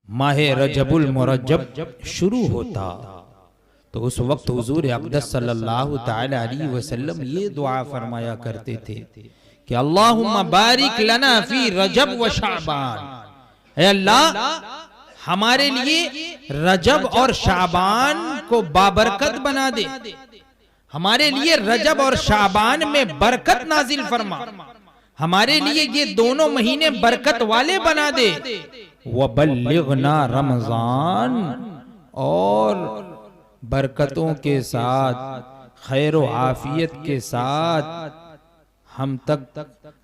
माह रजबुल मुरज्जब शुरू होता तो उस वक्त हुजूर अक़दस सल्लल्लाहु तआला अलैहि वसल्लम ये दुआ फरमाया करते थे कि अल्लाहुम्मा बारिक लना फी रजब व शाबान, ऐ अल्लाह हमारे लिए रजब और शाबान को बाबरकत बना दे, हमारे लिए रजब और शाबान में बरकत नाजिल फरमा, हमारे लिए ये दोनों महीने बरकत वाले बना दे। वबल्लिगना रमजान, और बरकतों के साथ खैर व आफियत के साथ हम तक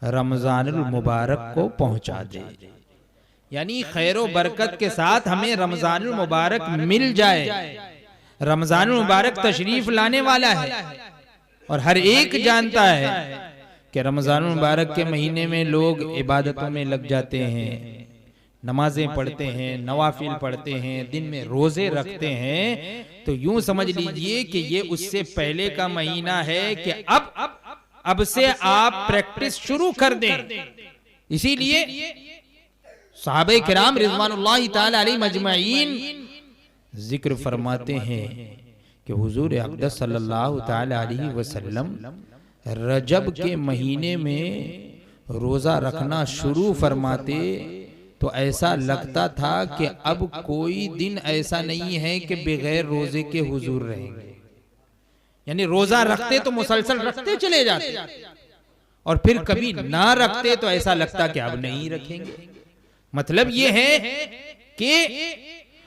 रमजानुल मुबारक को पहुंचा दे, यानी खैर व बरकत के साथ हमें रमजानुल मुबारक मिल जाए। रमजानुल मुबारक तशरीफ लाने वाला है और हर एक जानता है कि रमजानुल मुबारक के महीने में लोग इबादतों में लग जाते हैं, नमाजें पढ़ते हैं, नवाफिल पढ़ते हैं, दिन में रोजे रखते हैं। तो यूं समझ लीजिए कि ये उससे पहले का महीना है कि अब से आप प्रैक्टिस शुरू कर दें। इसीलिए सहाबे किराम रिज़वानुल्लाहि ताला अलैहिम अजमईन जिक्र फरमाते हैं कि हुजूर अक़दस सल्लल्लाहु ताला अलैहि वसल्लम रजब के महीने में रोजा रखना शुरू फरमाते तो ऐसा लगता था कि अब कोई दिन ऐसा नहीं है कि बगैर रोजे के हुजूर रहेंगे, यानी रोजा रखते तो मुसलसल रखते चले जाते और फिर कभी ना रखते तो ऐसा लगता कि अब नहीं रखेंगे। मतलब ये है कि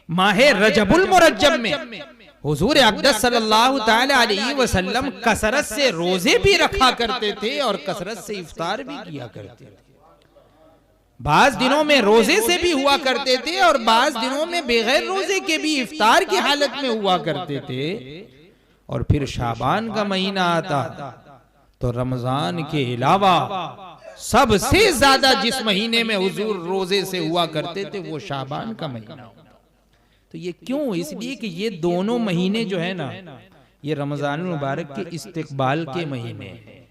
माहे रजबुल मुरज्जब में हुजूर अक़दस सल्लल्लाहु ताला अलैहि वसल्लम कसरत से रोजे भी रखा करते थे और कसरत से इफ्तार भी किया करते थे। बाज दिनों में रोजे से भी हुआ करते थे और बाज दिनों में बगैर रोजे के भी इफ्तार की हालत में हुआ करते थे। और फिर शाबान का महीना आता तो रमजान के अलावा सबसे ज्यादा जिस महीने में हुजूर रोजे से हुआ करते थे वो शाबान का महीना। तो ये क्यों? इसलिए कि ये दोनों महीने जो है ना, ये रमजान मुबारक के इस्तिकबाल के महीने हैं।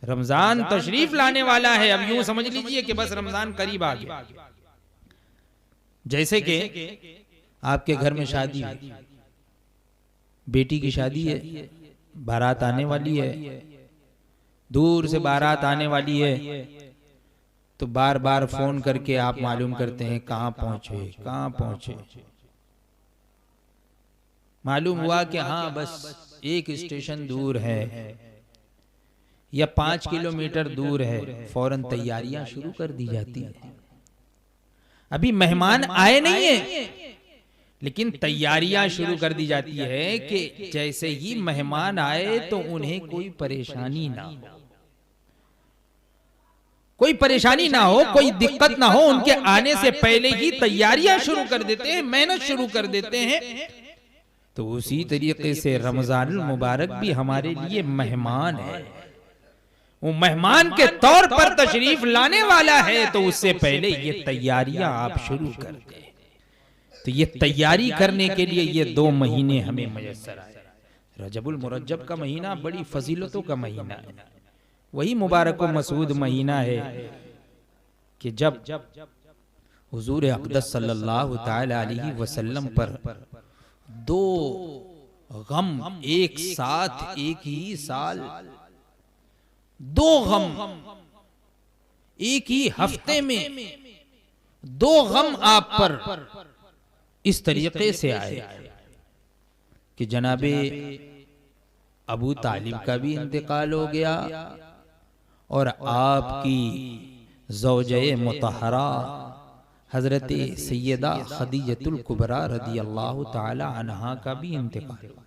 रमजान तशरीफ लाने वाला है, अब यूं समझ लीजिए कि बस रमजान करीब आ गया। जैसे कि आपके घर में शादी है, बेटी की शादी है, बारात आने वाली है, दूर से बारात आने वाली है, तो बार बार फोन करके आप मालूम करते हैं कहाँ पहुंचे, कहाँ पहुंचे। मालूम हुआ कि हाँ बस एक स्टेशन दूर है या 5 किलोमीटर दूर है, फौरन तैयारियां शुरू कर दी जाती है। अभी मेहमान आए नहीं है लेकिन तैयारियां शुरू कर दी जाती है कि जैसे ही मेहमान आए तो उन्हें कोई परेशानी ना हो, कोई परेशानी ना हो, कोई दिक्कत ना हो। उनके आने से पहले ही तैयारियां शुरू कर देते हैं, मेहनत शुरू कर देते हैं। तो उसी तरीके से रमजानुल मुबारक भी हमारे लिए मेहमान है, वो मेहमान के तौर पर तशरीफ लाने वाला है। तो उससे पहले ये तैयारियां आप शुरू कर दें। तो ये तैयारी करने के लिए ये 2 महीने हमें मयस्सर आए। रजबुल मुरज्जब का महीना बड़ी फजीलतों का महीना है, वही मुबारक व मसूद महीना है कि जब हुजूर अक़दस सल्लल्लाहु ताला अलैहि वसल्लम पर 2 गम एक साथ एक ही साल, 2 गम एक ही हफ्ते में, 2 गम आप पर इस तरीके से आए कि जनाबे अबू तालिब का भी इंतकाल हो गया और आपकी ज़ौजे मुतहरा हजरत सैयदा खदीजतुल कुबरा रदियल्लाहु ताला अन्हा का भी इंतकाल हुआ।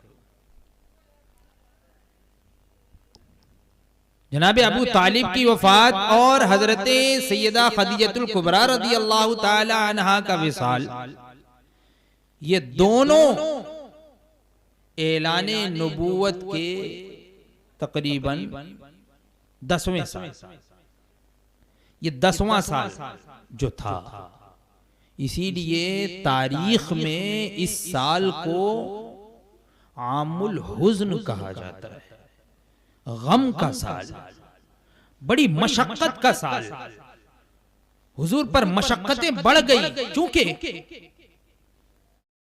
जनाब अबू तालिब की वफात और हजरत सैयदा खदीजतुल कुबरा रदियल्लाहु ताला अन्हा का विसाल, ये दोनों ऐलाने नबूवत के तकरीबन 10वें साल, ये 10वां साल जो था। इसीलिए तारीख में इस साल को आमुल हुज़्न कहा जाता है, गम का साल, बड़ी मशक्कत का साल। हुजूर पर मशक्कतें बढ़ गई, क्योंकि